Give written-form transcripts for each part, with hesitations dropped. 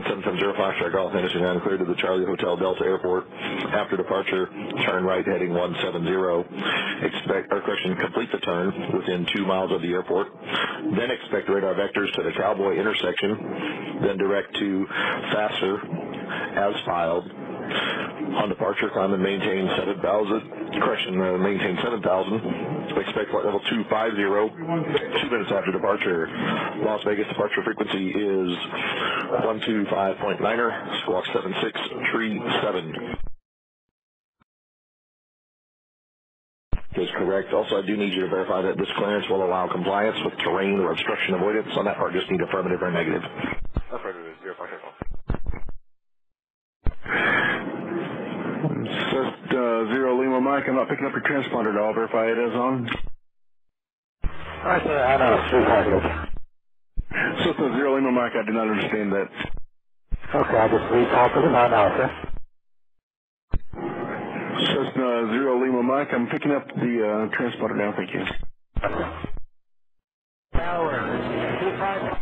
Falcon 770 Foxtrot Golf Henderson ground clear to the Charlie Hotel Delta Airport. After departure, turn right heading 170. Complete the turn within 2 miles of the airport. Then expect radar vectors to the Cowboy intersection. Then direct to Faster as filed. On departure, climb and maintain 7,000. Maintain 7,000. Expect flight level 250. 2 minutes after departure. Las Vegas departure frequency is 125.9er. Squawk 7637. Is correct. Also, I do need you to verify that this clearance will allow compliance with terrain or obstruction avoidance. On that part, just need affirmative or negative. Affirmative. Cessna 0 Lima Mike, I'm not picking up your transponder. I'll verify it is on. Alright, sir, I know. Cessna 0 Lima Mike, I do not understand that. Okay, I'll just recall to the now, sir. Cessna 0 Lima Mike, I'm picking up the transponder now, thank you. Tower, 25.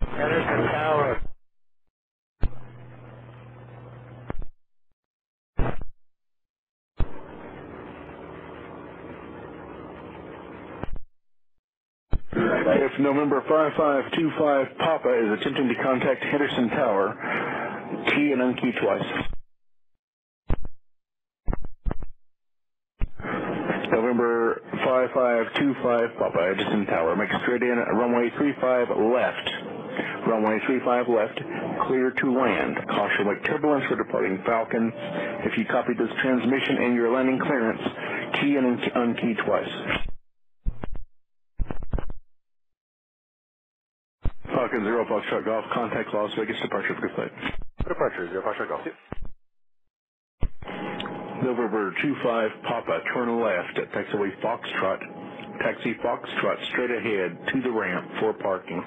Henderson Tower. If November 5525 Papa is attempting to contact Henderson Tower, key and unkey twice. November 5525 Papa, Henderson Tower. Make straight in, runway 35 left. Runway 35 left, clear to land. Caution wake turbulence for departing Falcon. If you copied this transmission and your landing clearance, key and unkey twice. Falcon 0 Foxtrot Golf, contact Las Vegas, departure for good flight. Departure 0 Foxtrot Golf. November 25 Papa, turn left at taxiway Foxtrot. Taxi Foxtrot straight ahead to the ramp for parking.